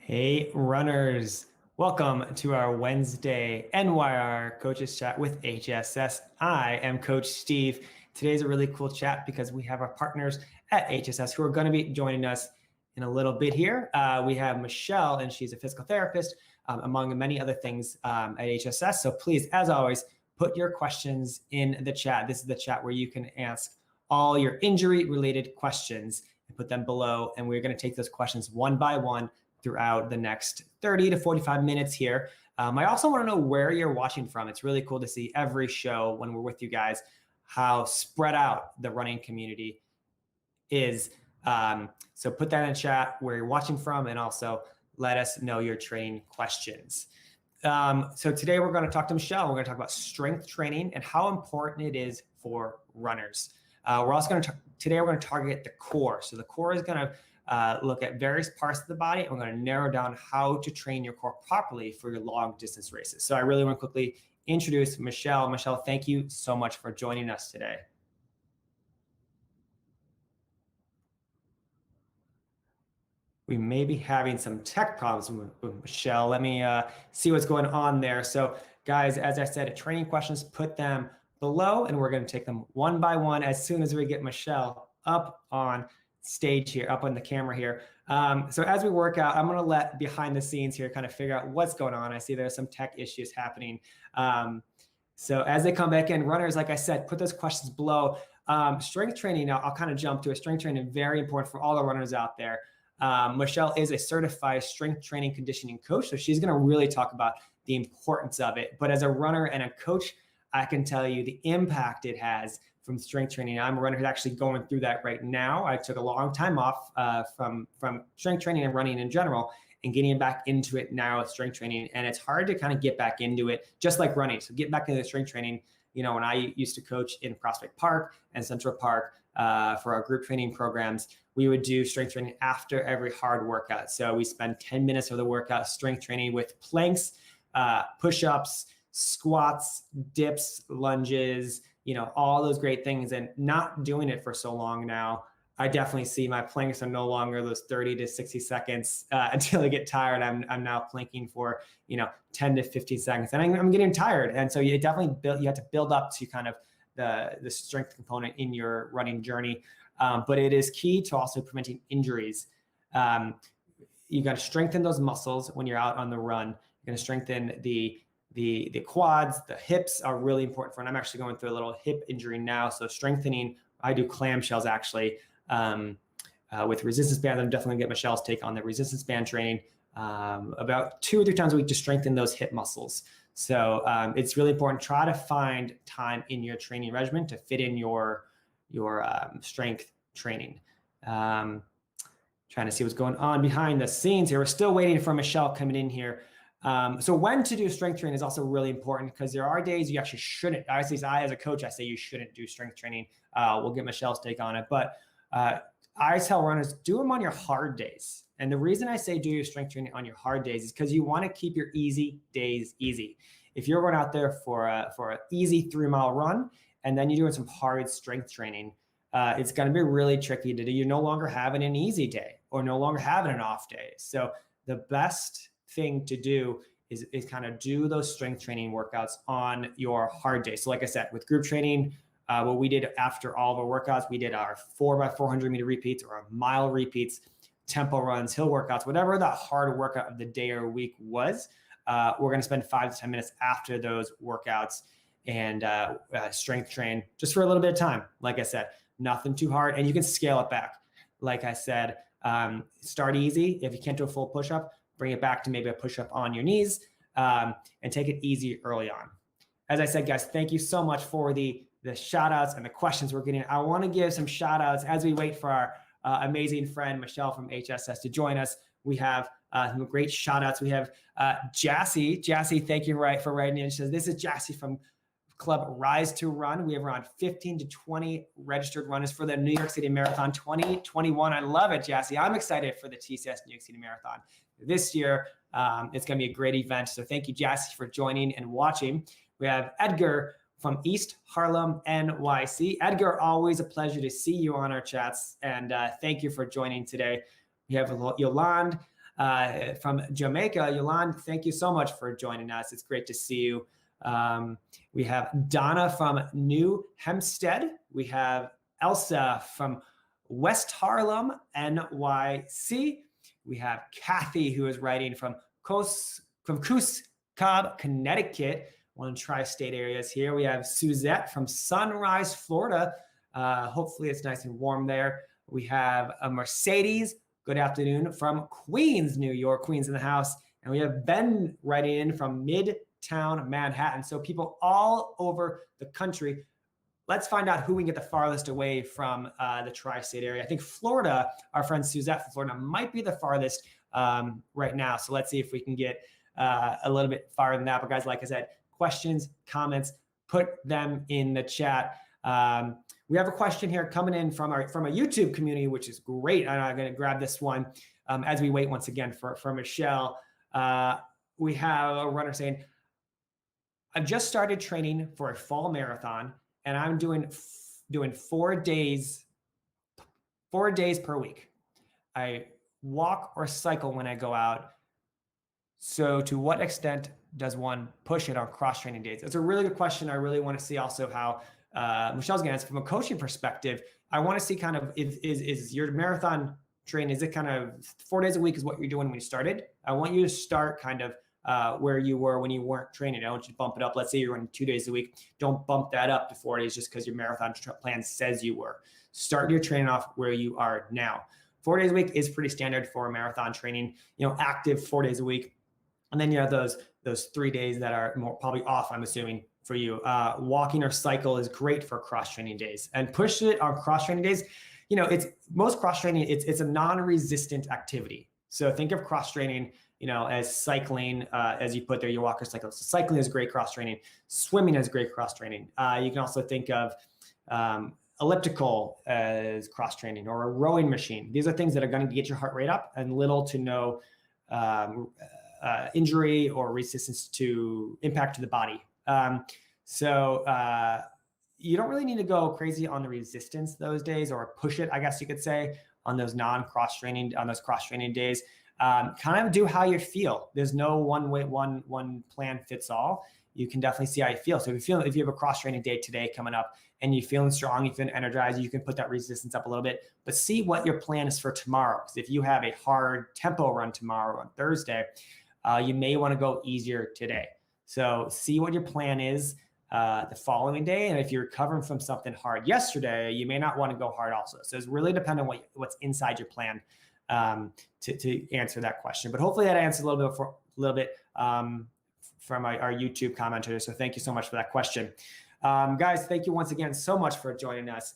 Hey runners, welcome to our Wednesday NYRR Coaches Chat with HSS. I am Coach Steve. Today's a really cool chat because we have our partners at HSS who are going to be joining us in a little bit here. We have Michelle, and she's a physical therapist, among many other things at HSS. So please, as always, put your questions in the chat. This is the chat where you can ask all your injury-related questions and put them below, and we're going to take those questions one by one throughout the next 30 to 45 minutes here. I also want to know where you're watching from. It's really cool to see every show when we're with you guys, how spread out the running community is. So put that in the chat where you're watching from, and also let us know your training questions. So today we're going to talk to Michelle. We're going to talk about strength training and how important it is for runners. We're also going to today we're going to target the core. So the core is going to look at various parts of the body, and we're going to narrow down how to train your core properly for your long distance races. So I really want to quickly introduce Michelle. Michelle, thank you so much for joining us today. We may be having some tech problems with Michelle. Let me see what's going on there. So guys, as I said, training questions, put them below, and we're going to take them one by one as soon as we get Michelle up on stage here, up on the camera here. So as we work out, I'm going to let behind the scenes here kind of figure out what's going on. I see there's some tech issues happening. So as they come back in, runners, like I said, put those questions below. Strength training, now I'll kind of jump to it. Strength training, very important for all the runners out there. Michelle is a certified strength training conditioning coach, so she's going to really talk about the importance of it. But as a runner and a coach, I can tell you the impact it has from strength training. I'm a runner who's actually going through that right now. I took a long time off from strength training and running in general, and getting back into it now with strength training. And it's hard to kind of get back into it, just like running. So get back into the strength training. You know, when I used to coach in Prospect Park and Central Park for our group training programs, we would do strength training after every hard workout. So we spend 10 minutes of the workout strength training with planks, push-ups, squats, dips, lunges, you know, all those great things. And not doing it for so long now, I definitely see my planks are no longer those 30 to 60 seconds until I get tired. I'm now planking for, 10 to 15 seconds, and I'm getting tired. And so you definitely you have to build up to kind of the strength component in your running journey. But it is key to also preventing injuries. You got to strengthen those muscles when you're out on the run. You're going to strengthen the quads. The hips are really important for, and I'm actually going through a little hip injury now. So strengthening, I do clamshells actually with resistance bands. I'm definitely going to get Michelle's take on the resistance band training about 2 or 3 times a week to strengthen those hip muscles. So it's really important. Try to find time in your training regimen to fit in your strength training. Trying to see what's going on behind the scenes here. We're still waiting for Michelle coming in here. So when to do strength training is also really important, because there are days you actually shouldn't. At least I, as a coach, I say you shouldn't do strength training. We'll get Michelle's take on it. But I tell runners, do them on your hard days. And the reason I say do your strength training on your hard days is because you want to keep your easy days easy. If you're going out there for an easy 3-mile run, and then you're doing some hard strength training, it's going to be really tricky to do. You're no longer having an easy day or no longer having an off day. So the best thing to do is kind of do those strength training workouts on your hard day. So like I said, with group training, what we did after all of our workouts, we did our 4x400 meter repeats or our mile repeats, tempo runs, hill workouts, whatever that hard workout of the day or week was. We're going to spend 5 to 10 minutes after those workouts and strength train just for a little bit of time. Like I said, nothing too hard, and you can scale it back. Like I said, start easy. If you can't do a full push-up, bring it back to maybe a push-up on your knees, and take it easy early on. As I said, guys, thank you so much for the shout outs and the questions we're getting. I want to give some shout outs as we wait for our amazing friend, Michelle from HSS, to join us. We have some great shout outs. We have Jassy. Jassy, thank you for writing in. She says, this is Jassy from Club Rise to Run. We have around 15 to 20 registered runners for the New York City Marathon 2021. I love it, Jassy. I'm excited for the TCS New York City Marathon this year. It's going to be a great event. So thank you, Jassy, for joining and watching. We have Edgar from East Harlem, NYC. Edgar, always a pleasure to see you on our chats, and thank you for joining today. We have Yolande from Jamaica. Yolande, thank you so much for joining us. It's great to see you. We have Donna from New Hempstead. We have Elsa from West Harlem, NYC. We have Kathy, who is writing from Coos Cobb, Connecticut, one of the tri-state areas here. We have Suzette from Sunrise, Florida. Hopefully it's nice and warm there. We have a Mercedes, good afternoon, from Queens, New York, Queens in the house. And we have Ben writing in from Midtown Manhattan. So people all over the country. Let's find out who we can get the farthest away from the tri-state area. I think Florida, our friend Suzette from Florida, might be the farthest right now. So let's see if we can get a little bit farther than that. But guys, like I said, questions, comments, put them in the chat. We have a question here coming in from a YouTube community, which is great. I'm going to grab this one as we wait once again for Michelle. We have a runner saying, I've just started training for a fall marathon, and I'm doing 4 days per week. I walk or cycle when I go out. So to what extent does one push it on cross-training days? It's a really good question. I really want to see also how Michelle's going to answer from a coaching perspective. I want to see kind of, is your marathon training, is it kind of 4 days a week is what you're doing when you started? I want you to start kind of where you were when you weren't training. I want you to bump it up. Let's say you're running 2 days a week. Don't bump that up to 4 days just because your marathon plan says you were. Start your training off where you are now. 4 days a week is pretty standard for marathon training, active 4 days a week. And then you have those 3 days that are more probably off, I'm assuming, for you. Walking or cycle is great for cross-training days. And push it on cross-training days. It's most cross-training, it's a non-resistant activity. So think of cross-training, as cycling, as you put there, you walk or cycle. So cycling is great cross-training. Swimming is great cross-training. You can also think of elliptical as cross-training, or a rowing machine. These are things that are going to get your heart rate up and little to no injury or resistance to impact to the body. So you don't really need to go crazy on the resistance those days, or push it, I guess you could say, on those cross-training days. Kind of do how you feel. There's no one plan fits all. You can definitely see how you feel. So if you have a cross-training day today coming up and you're feeling strong, you're feeling energized, you can put that resistance up a little bit, but see what your plan is for tomorrow. Because if you have a hard tempo run tomorrow on Thursday, you may want to go easier today. So see what your plan is the following day. And if you're recovering from something hard yesterday, you may not want to go hard also. So it's really dependent on what's inside your plan to answer that question. But hopefully that answers a little bit from our YouTube commentators. So thank you so much for that question. Guys, thank you once again so much for joining us.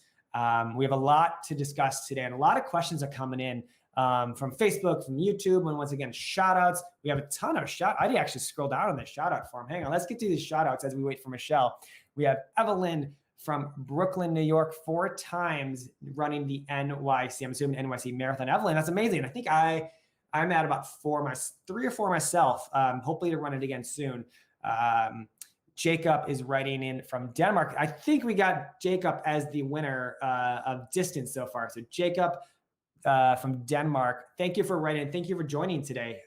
We have a lot to discuss today, and a lot of questions are coming in from Facebook, from YouTube, and once again, shout outs. We have a ton of I did actually scroll down on the shout out form. Hang on, let's get to these shout outs as we wait for Michelle. We have Evelyn from Brooklyn, New York, 4 times running the NYC, I'm assuming NYC Marathon. Evelyn, that's amazing. I think I'm at about 3 or 4 myself. Hopefully to run it again soon. Jacob is writing in from Denmark. I think we got Jacob as the winner of distance so far. So Jacob from Denmark, thank you for writing in. Thank you for joining today.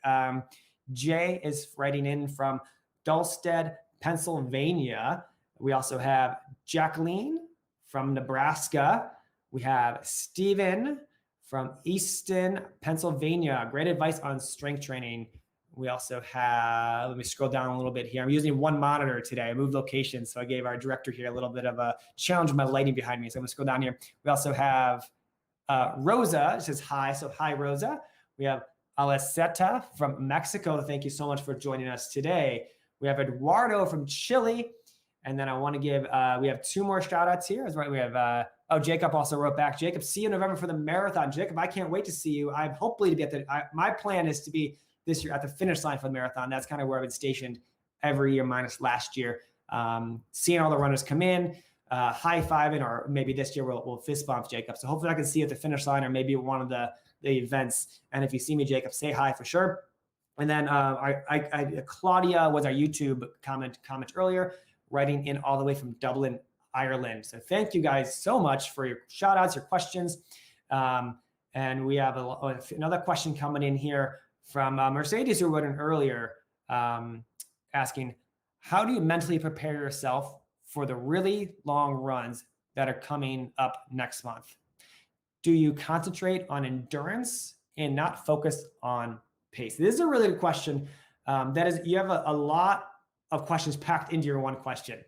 Jay is writing in from Dulstead, Pennsylvania. We also have Jacqueline from Nebraska. We have Stephen from Easton, Pennsylvania. Great advice on strength training. We also have, let me scroll down a little bit here. I'm using one monitor today. I moved locations, so I gave our director here a little bit of a challenge with my lighting behind me. So I'm gonna scroll down here. We also have Rosa, it says hi. So hi, Rosa. We have Aliceta from Mexico. Thank you so much for joining us today. We have Eduardo from Chile. And then I want to give, we have 2 more shout outs here. That's right. We have, Jacob also wrote back. Jacob, see you in November for the marathon. Jacob, I can't wait to see you. I'm hopefully to be at my plan is to be this year at the finish line for the marathon. That's kind of where I've been stationed every year minus last year. Seeing all the runners come in, high-fiving, or maybe this year we'll fist bump Jacob. So hopefully I can see you at the finish line or maybe one of the events. And if you see me, Jacob, say hi for sure. And then Claudia was our YouTube comment earlier, writing in all the way from Dublin, Ireland. So thank you guys so much for your shout outs, your questions. And we have another question coming in here from Mercedes, who wrote in earlier, asking, how do you mentally prepare yourself for the really long runs that are coming up next month? Do you concentrate on endurance and not focus on pace? This is a really good question. That is, you have a lot of questions packed into your one question.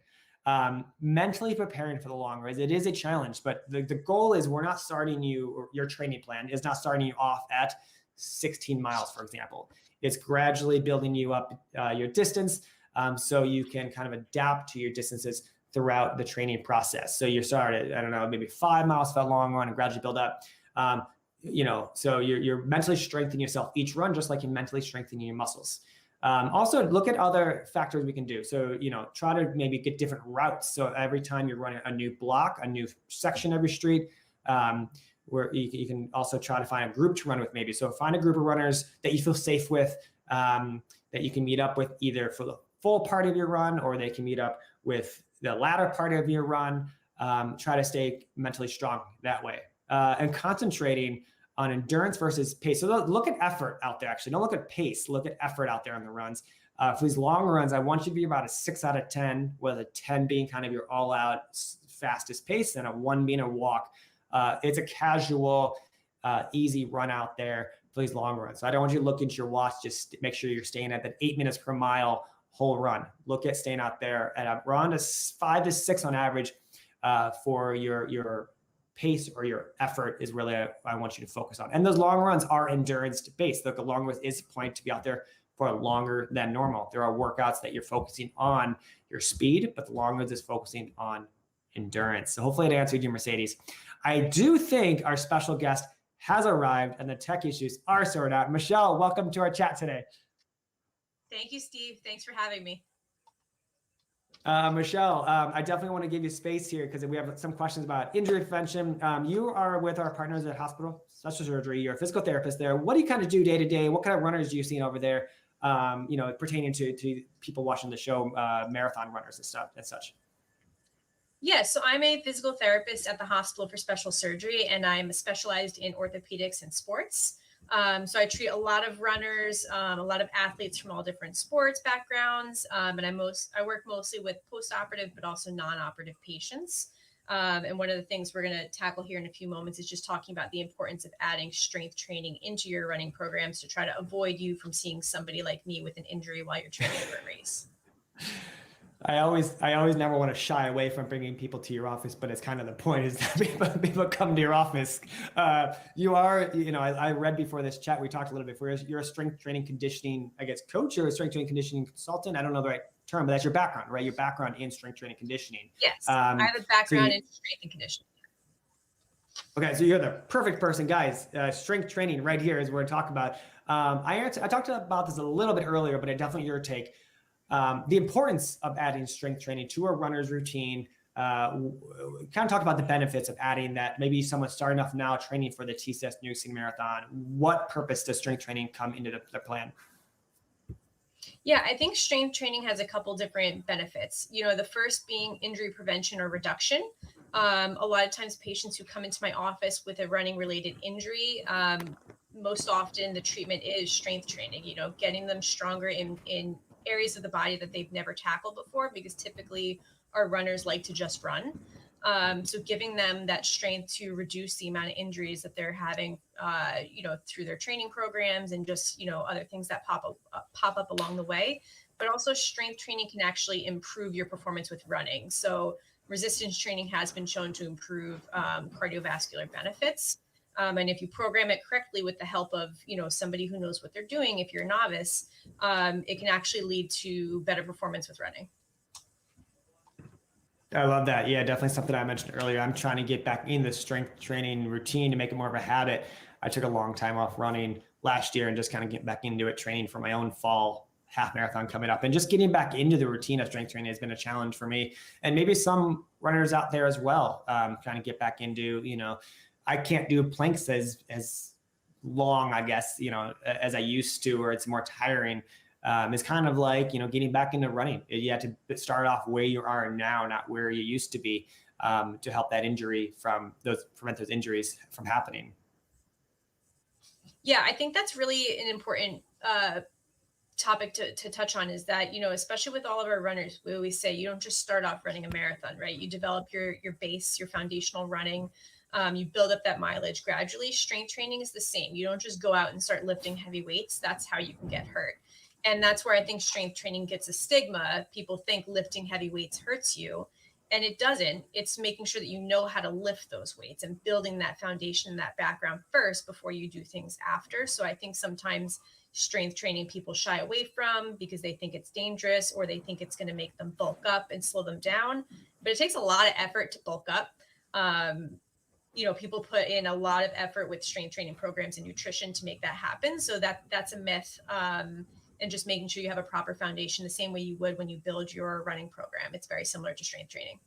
Mentally preparing for the long runs, it is a challenge, but the goal is we're not starting you, or your training plan is not starting you off at 16 miles, for example. It's gradually building you up your distance, so you can kind of adapt to your distances throughout the training process. So you start at, I don't know, maybe 5 miles for that long run and gradually build up. So you're mentally strengthening yourself each run, just like you're mentally strengthening your muscles. Also, look at other factors we can do. So, try to maybe get different routes. So every time you're running a new block, a new section of your street, where you can also try to find a group to run with maybe. So find a group of runners that you feel safe with, that you can meet up with either for the full part of your run, or they can meet up with the latter part of your run. Try to stay mentally strong that way, and concentrating on endurance versus pace. So look at effort out there. Actually, don't look at pace. Look at effort out there on the runs. For these long runs, I want you to be about a 6 out of 10, with a 10 being kind of your all-out fastest pace, and a 1 being a walk. It's a casual, easy run out there for these long runs. So I don't want you to look into your watch. Just make sure you're staying at that 8 minutes per mile whole run. Look at staying out there at around 5 to 6 on average for your pace, or your effort is really I want you to focus on. And those long runs are endurance based. The long run is planned to be out there for longer than normal. There are workouts that you're focusing on your speed, but the long runs is focusing on endurance. So hopefully it answered you, Mercedes. I do think our special guest has arrived and the tech issues are sorted out. Michelle, welcome to our chat today. Thank you, Steve. Thanks for having me. Michelle, I definitely want to give you space here because we have some questions about injury prevention. You are with our partners at Hospital Special Surgery. You're a physical therapist there. What do you kind of do day to day? What kind of runners do you see over there, pertaining to people watching the show, marathon runners and stuff and such? Yeah, so I'm a physical therapist at the Hospital for Special Surgery, and I'm specialized in orthopedics and sports. So I treat a lot of runners, a lot of athletes from all different sports backgrounds, and I work mostly with post-operative, but also non-operative patients. And one of the things we're going to tackle here in a few moments is just talking about the importance of adding strength training into your running programs to try to avoid you from seeing somebody like me with an injury while you're training for a race. I always never want to shy away from bringing people to your office, but it's kind of the point is that people come to your office. You are, I read before this chat, we talked a little bit before, you're a strength training conditioning, I guess, coach, or a strength training conditioning consultant. I don't know the right term, but that's your background, right? Your background in strength training conditioning. Yes, I have a background in strength and conditioning. Okay, so you're the perfect person, guys. Strength training right here is what we're talking about. I talked about this a little bit earlier, but definitely your take. The importance of adding strength training to a runner's routine. Kind of talk about the benefits of adding that. Maybe someone's starting off now training for the TCS New York City Marathon. What purpose does strength training come into the plan? Yeah, I think strength training has a couple different benefits. The first being injury prevention or reduction. A lot of times patients who come into my office with a running related injury, most often the treatment is strength training, getting them stronger in areas of the body that they've never tackled before, because typically our runners like to just run. So giving them that strength to reduce the amount of injuries that they're having, through their training programs and just, other things that pop up along the way. But also strength training can actually improve your performance with running. So resistance training has been shown to improve cardiovascular benefits. And if you program it correctly with the help of, somebody who knows what they're doing, if you're a novice, it can actually lead to better performance with running. I love that. Yeah, definitely something I mentioned earlier. I'm trying to get back in the strength training routine to make it more of a habit. I took a long time off running last year and just kind of get back into it, training for my own fall half marathon coming up. And just getting back into the routine of strength training has been a challenge for me. And maybe some runners out there as well, trying to get back into, I can't do planks as long, I guess, as I used to, or it's more tiring. It's kind of like, getting back into running. You have to start off where you are now, not where you used to be, to help that prevent those injuries from happening. Yeah, I think that's really an important topic to touch on, is that, especially with all of our runners, we always say you don't just start off running a marathon, right? You develop your base, your foundational running. You build up that mileage gradually. Strength training is the same. You don't just go out and start lifting heavy weights. That's how you can get hurt. And that's where I think strength training gets a stigma. People think lifting heavy weights hurts you, and it doesn't. It's making sure that you know how to lift those weights and building that foundation, that background first before you do things after. So I think sometimes strength training people shy away from because they think it's dangerous, or they think it's going to make them bulk up and slow them down. But it takes a lot of effort to bulk up. People put in a lot of effort with strength training programs and nutrition to make that happen. So that's a myth. And just making sure you have a proper foundation the same way you would when you build your running program. It's very similar to strength training.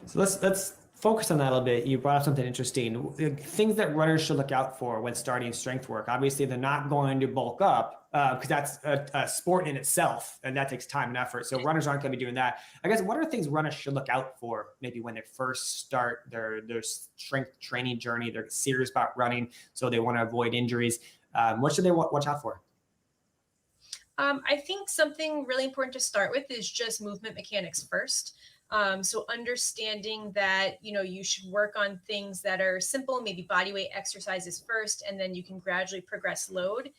So let's focus on that a little bit. You brought up something interesting. Things that runners should look out for when starting strength work. Obviously, they're not going to bulk up because that's a sport in itself, and that takes time and effort. So runners aren't going to be doing that. I guess, what are things runners should look out for maybe when they first start their strength training journey? They're serious about running, so they want to avoid injuries. What should they watch out for? I think something really important to start with is just movement mechanics first. So understanding that, you should work on things that are simple, maybe body weight exercises first, and then you can gradually progress load.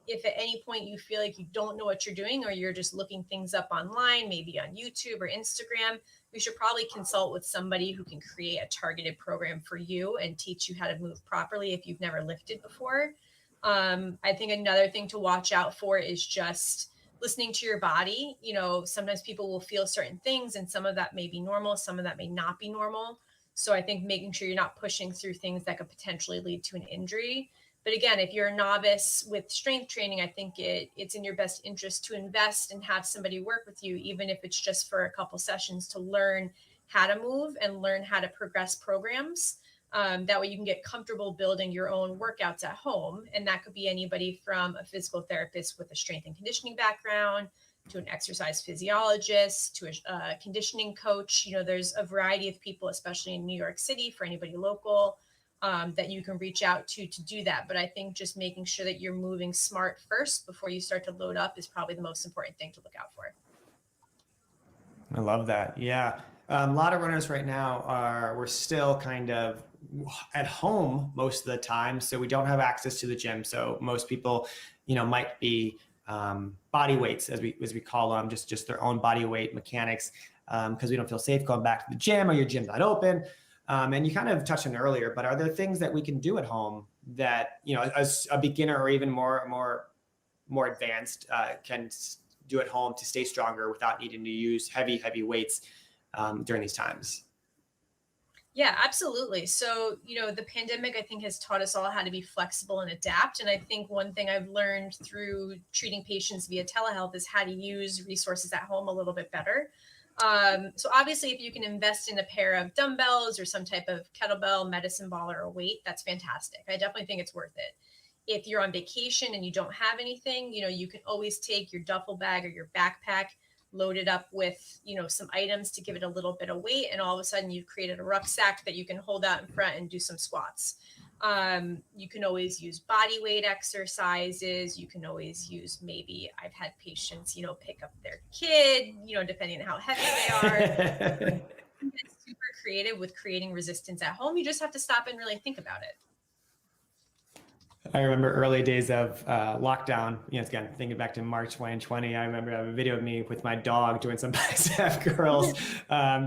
If at any point you feel like you don't know what you're doing, or you're just looking things up online, maybe on YouTube or Instagram, you should probably consult with somebody who can create a targeted program for you and teach you how to move properly if you've never lifted before. I think another thing to watch out for is just listening to your body. Sometimes people will feel certain things, and some of that may be normal, some of that may not be normal. So I think making sure you're not pushing through things that could potentially lead to an injury. But again, if you're a novice with strength training, I think it's in your best interest to invest and have somebody work with you, even if it's just for a couple sessions, to learn how to move and learn how to progress programs. That way you can get comfortable building your own workouts at home. And that could be anybody from a physical therapist with a strength and conditioning background, to an exercise physiologist, to a conditioning coach. There's a variety of people, especially in New York City, for anybody local, that you can reach out to do that. But I think just making sure that you're moving smart first before you start to load up is probably the most important thing to look out for. I love that. Yeah. A lot of runners right now we're still kind of at home most of the time. So we don't have access to the gym. So most people, might be body weights, as we call them, just their own body weight mechanics, because we don't feel safe going back to the gym, or your gym's not open. And you kind of touched on it earlier, but are there things that we can do at home that, as a beginner or even more advanced can do at home to stay stronger without needing to use heavy weights during these times? Yeah, absolutely. So, the pandemic, I think, has taught us all how to be flexible and adapt. And I think one thing I've learned through treating patients via telehealth is how to use resources at home a little bit better. So obviously, if you can invest in a pair of dumbbells or some type of kettlebell, medicine ball, or a weight, that's fantastic. I definitely think it's worth it. If you're on vacation and you don't have anything, you can always take your duffel bag or your backpack, load it up with, some items to give it a little bit of weight. And all of a sudden you've created a rucksack that you can hold out in front and do some squats. You can always use body weight exercises. You can always use, maybe I've had patients, pick up their kid, depending on how heavy they are. It's super creative with creating resistance at home. You just have to stop and really think about it. I remember early days of lockdown, again, thinking back to March 2020, I remember I have a video of me with my dog doing some bicep curls,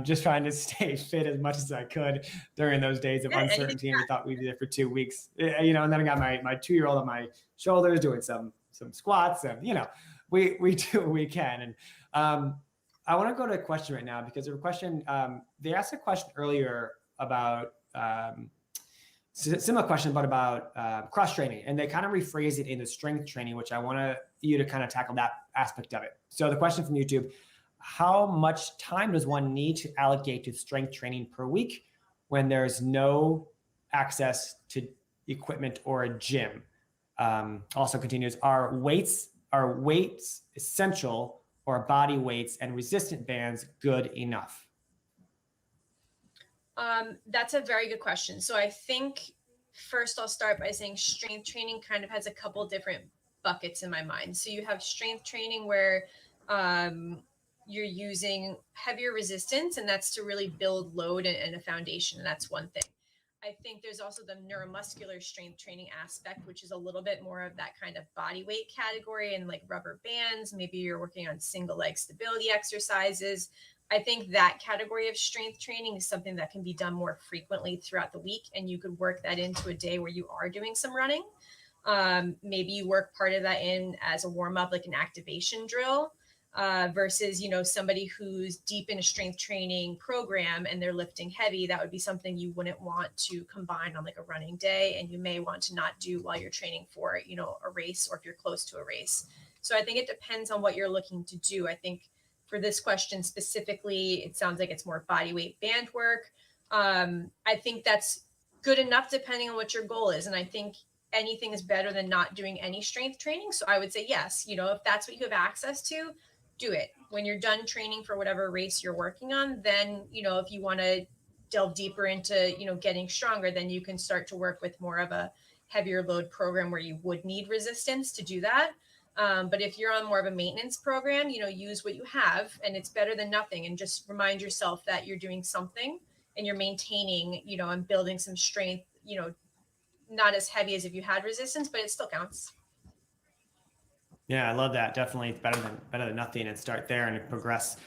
just trying to stay fit as much as I could during ththose days of uncertainty. And we thought we'd be there for 2 weeks, and then I got my 2-year-old on my shoulders doing some squats, and, we do what we can. And I want to go to a question right now, because there's a question, they asked a question earlier about, similar question, but about cross training, and they kind of rephrase it into strength training, which I want you to kind of tackle that aspect of it. So the question from YouTube: how much time does one need to allocate to strength training per week when there's no access to equipment or a gym? Also continues: are weights essential, or body weights and resistant bands good enough? That's a very good question. So I think First, I'll start by saying strength training kind of has a couple different buckets in my mind. So you have strength training where you're using heavier resistance, and that's to really build load and a foundation. And that's one thing. I think there's also the neuromuscular strength training aspect, which is a little bit more of that kind of body weight category and like rubber bands. Maybe you're working on single leg stability exercises. I think that category of strength training is something that can be done more frequently throughout the week. And you could work that into a day where you are doing some running. Maybe you work part of that in as a warm up, like an activation drill. Versus, somebody who's deep in a strength training program and they're lifting heavy. That would be something you wouldn't want to combine on like a running day, and you may want to not do while you're training for, a race, or if you're close to a race. So I think it depends on what you're looking to do. I think for this question specifically, it sounds like it's more body weight band work. I think that's good enough depending on what your goal is. And I think anything is better than not doing any strength training. So I would say, yes, if that's what you have access to, do it. When you're done training for whatever race you're working on, then, if you want to delve deeper into, getting stronger, then you can start to work with more of a heavier load program where you would need resistance to do that. But if you're on more of a maintenance program, use what you have, and it's better than nothing. And just remind yourself that you're doing something and you're maintaining, and building some strength, not as heavy as if you had resistance, but it still counts. Yeah, I love that. Definitely better than nothing, and start there and progress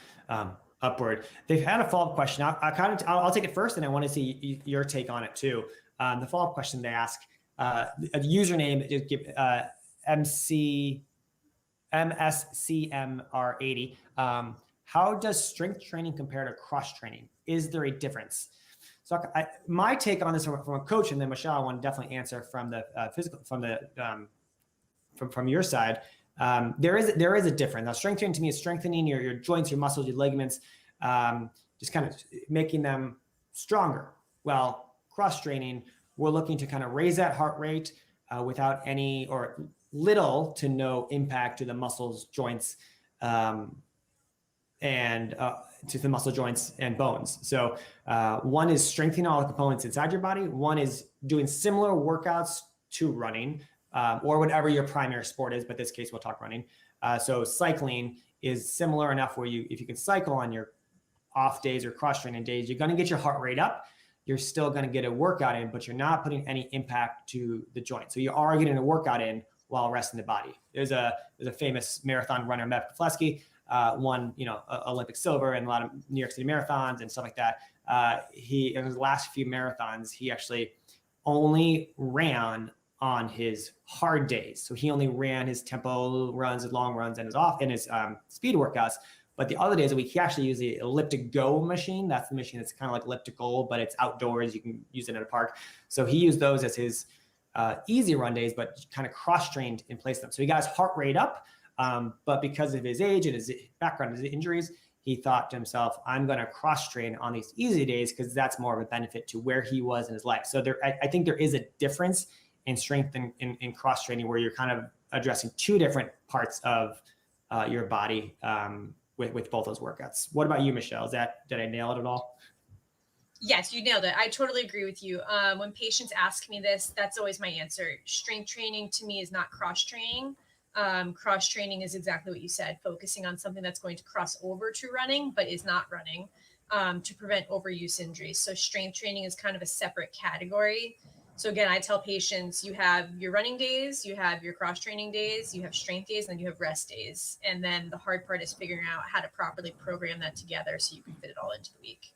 upward. They've had a follow-up question. I'll take it first, and I want to see your take on it too. The follow-up question they ask, a username, just give MSCMR80. How does strength training compare to cross training? Is there a difference? So my take on this from a coach, and then Michelle, I want to definitely answer from the from your side. There is a difference. Now, strength training to me is strengthening your joints, your muscles, your ligaments, just kind of making them stronger. Well, cross training, we're looking to kind of raise that heart rate without any or little to no impact to the muscles, joints, and to the muscle joints and bones. So one is strengthening all the components inside your body. One is doing similar workouts to running, or whatever your primary sport is, but this case we'll talk running. So cycling is similar enough where if you can cycle on your off days or cross training days, you're going to get your heart rate up. You're still going to get a workout in, but you're not putting any impact to the joint. So you are getting a workout in while resting the body. There's a famous marathon runner, Mev Keflezighi, won Olympic silver and a lot of New York City marathons and stuff like that. He, in his last few marathons, he actually only ran on his hard days. So he only ran his tempo runs, his long runs, and his speed workouts. But the other days a week, he actually used the Elliptic Go machine. That's the machine that's kind of like elliptical, but it's outdoors. You can use it in a park. So he used those as his easy run days, but kind of cross-trained in place of them. So he got his heart rate up, but because of his age and his background, his injuries, he thought to himself, I'm going to cross-train on these easy days because that's more of a benefit to where he was in his life. So I think there is a difference in strength in cross-training where you're kind of addressing two different parts of your body with both those workouts. What about you, Michelle? Did I nail it at all? Yes, you nailed it. I totally agree with you. When patients ask me this, that's always my answer. Strength training to me is not cross training. Cross training is exactly what you said, focusing on something that's going to cross over to running, but is not running, to prevent overuse injuries. So strength training is kind of a separate category. So again, I tell patients, you have your running days, you have your cross training days, you have strength days, and then you have rest days. And then the hard part is figuring out how to properly program that together so you can fit it all into the week.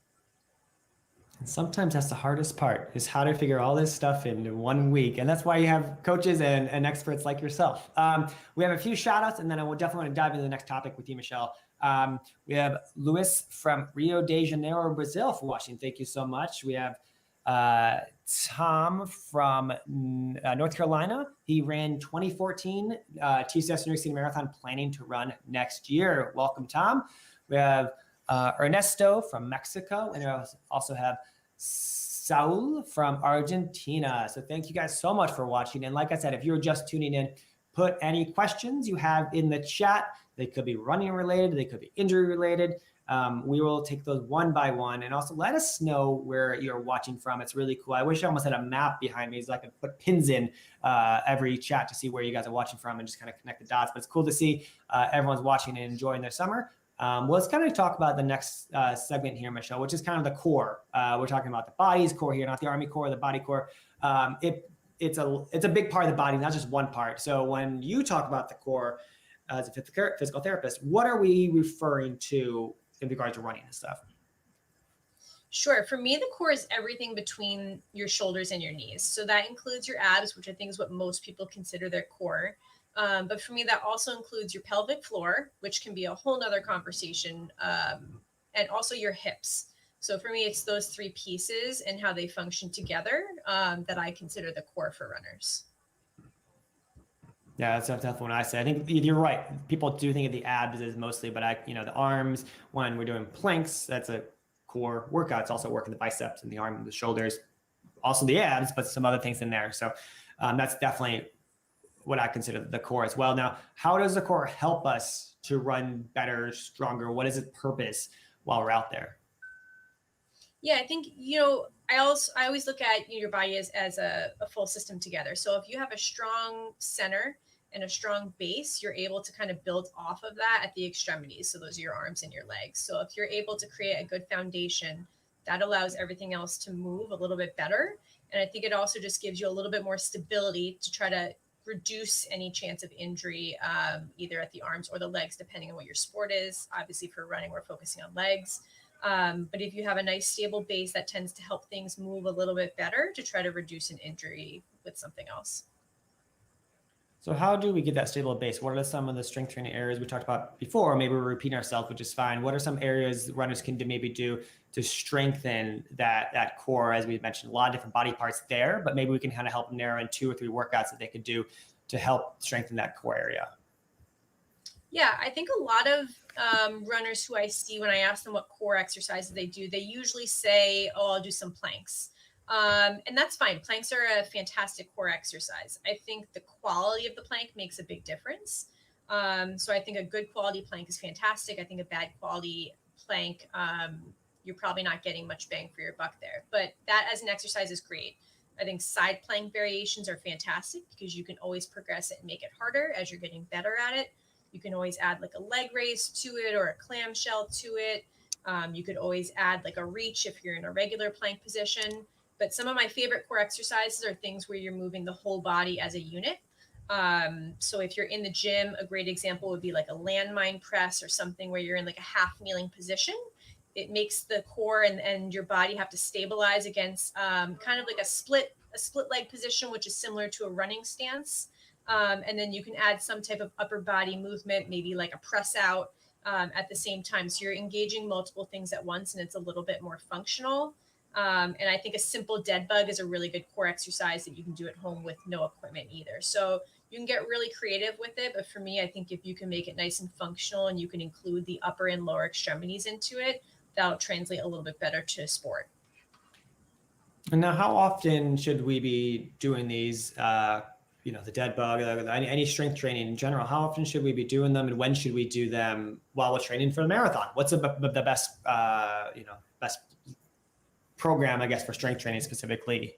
And sometimes that's the hardest part, is how to figure all this stuff into 1 week. And that's why you have coaches and experts like yourself. We have a few shout outs, and then I will definitely want to dive into the next topic with you, Michelle. We have Luis from Rio de Janeiro, Brazil, for watching. Thank you so much. We have Tom from North Carolina. He ran 2014 TCS New York City Marathon, planning to run next year. Welcome, Tom. We have Ernesto from Mexico, and I also have Saul from Argentina. So thank you guys so much for watching. And like I said, if you're just tuning in, put any questions you have in the chat. They could be running related, they could be injury related. We will take those one by one, and also let us know where you're watching from. It's really cool. I wish I almost had a map behind me so I could put pins in every chat to see where you guys are watching from and just kind of connect the dots. But it's cool to see everyone's watching and enjoying their summer. Let's kind of talk about the next segment here, Michelle, which is kind of the core. We're talking about the body's core here, not the Army core, the body core. It's a big part of the body, not just one part. So when you talk about the core as a physical therapist, what are we referring to in regards to running and stuff? Sure. For me, the core is everything between your shoulders and your knees. So that includes your abs, which I think is what most people consider their core. But for me, that also includes your pelvic floor, which can be a whole nother conversation, and also your hips. So for me, it's those three pieces and how they function together that I consider the core for runners. Yeah, that's definitely what I say. I think you're right. People do think of the abs as mostly, but the arms, when we're doing planks, that's a core workout. It's also working the biceps and the arm and the shoulders, also the abs, but some other things in there. So that's definitely what I consider the core as well. Now, how does the core help us to run better, stronger? What is its purpose while we're out there? Yeah, I think, I always look at your body as a full system together. So if you have a strong center and a strong base, you're able to kind of build off of that at the extremities. So those are your arms and your legs. So if you're able to create a good foundation, that allows everything else to move a little bit better. And I think it also just gives you a little bit more stability to try to reduce any chance of injury, either at the arms or the legs, depending on what your sport is. Obviously for running, we're focusing on legs. But if you have a nice stable base, that tends to help things move a little bit better to try to reduce an injury with something else. So how do we get that stable base? What are some of the strength training areas we talked about before? Maybe we're repeating ourselves, which is fine. What are some areas runners can maybe do to strengthen that core? As we mentioned, a lot of different body parts there, but maybe we can kind of help narrow in 2 or 3 workouts that they could do to help strengthen that core area. Yeah, I think a lot of runners who I see, when I ask them what core exercises they do, they usually say, oh, I'll do some planks. And that's fine. Planks are a fantastic core exercise. I think the quality of the plank makes a big difference. So I think a good quality plank is fantastic. I think a bad quality plank, you're probably not getting much bang for your buck there. But that as an exercise is great. I think side plank variations are fantastic because you can always progress it and make it harder as you're getting better at it. You can always add like a leg raise to it or a clamshell to it. You could always add like a reach if you're in a regular plank position. But some of my favorite core exercises are things where you're moving the whole body as a unit. So if you're in the gym, a great example would be like a landmine press or something where you're in like a half kneeling position. It makes the core and your body have to stabilize against kind of like a split leg position, which is similar to a running stance. And then you can add some type of upper body movement, maybe like a press out at the same time. So you're engaging multiple things at once and it's a little bit more functional. And I think a simple dead bug is a really good core exercise that you can do at home with no equipment either. So you can get really creative with it. But for me, I think if you can make it nice and functional and you can include the upper and lower extremities into it, that'll translate a little bit better to sport. And now, how often should we be doing these, the dead bug, any strength training in general? How often should we be doing them, and when should we do them while we're training for the marathon? What's the best, best program, I guess, for strength training specifically?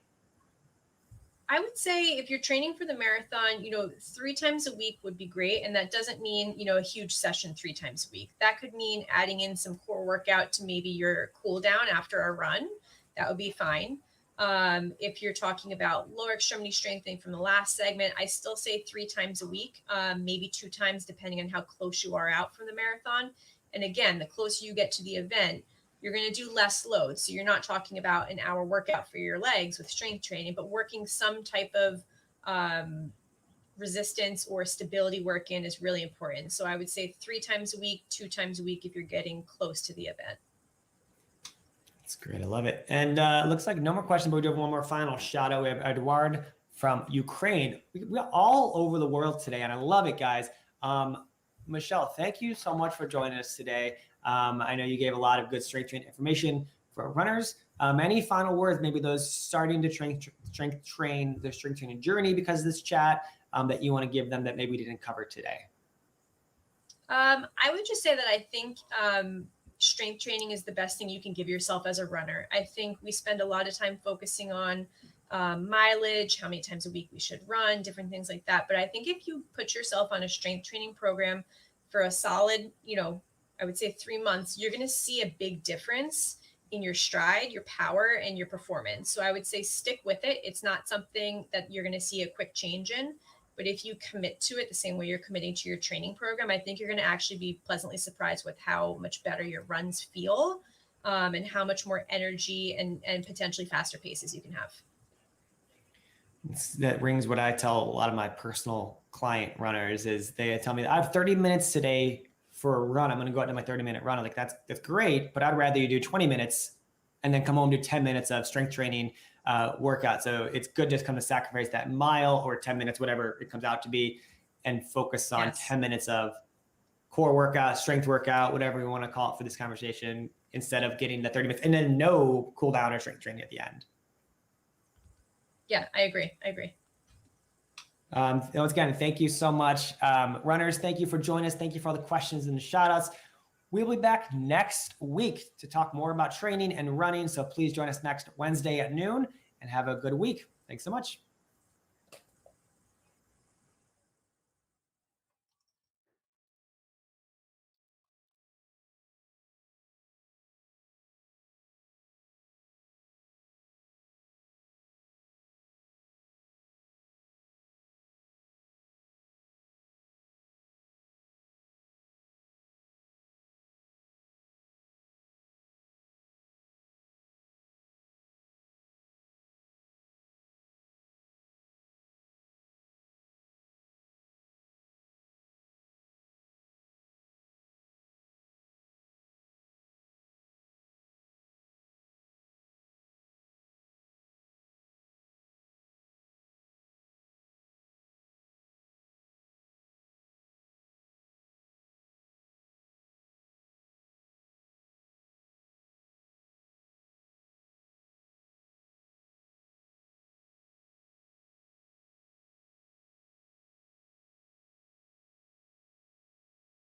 I would say if you're training for the marathon, 3 times a week would be great. And that doesn't mean, a huge session 3 times a week. That could mean adding in some core workout to maybe your cool down after a run. That would be fine. If you're talking about lower extremity strengthening from the last segment, I still say 3 times a week, maybe 2 times, depending on how close you are out from the marathon. And again, the closer you get to the event, you're going to do less load. So you're not talking about an hour workout for your legs with strength training, but working some type of resistance or stability work in is really important. So I would say 3 times a week, 2 times a week if you're getting close to the event. That's great. I love it. And it looks like no more questions, but we do have one more final shout out. We have Eduard from Ukraine. We're all over the world today, and I love it, guys. Michelle, thank you so much for joining us today. I know you gave a lot of good strength training information for runners. Any final words, maybe those starting to train their strength training journey because of this chat, that you want to give them that maybe we didn't cover today? I would just say that I think strength training is the best thing you can give yourself as a runner. I think we spend a lot of time focusing on mileage, how many times a week we should run, different things like that. But I think if you put yourself on a strength training program for a solid, I would say 3 months, you're going to see a big difference in your stride, your power, and your performance. So I would say stick with it. It's not something that you're going to see a quick change in, but if you commit to it the same way you're committing to your training program, I think you're going to actually be pleasantly surprised with how much better your runs feel, and how much more energy and potentially faster paces you can have. That rings what I tell a lot of my personal client runners is they tell me I have 30 minutes today for a run. I'm going to go out to my 30-minute run. I'm like, that's great, but I'd rather you do 20 minutes and then come home, do 10 minutes of strength training workout. So it's good to come to sacrifice that mile or 10 minutes, whatever it comes out to be, and focus on 10 minutes of core workout, strength workout, whatever you want to call it for this conversation, instead of getting the 30 minutes and then no cool down or strength training at the end. Yeah, I agree. Once again, thank you so much. Runners, thank you for joining us. Thank you for all the questions and the shout outs. We'll be back next week to talk more about training and running. So please join us next Wednesday at noon and have a good week. Thanks so much.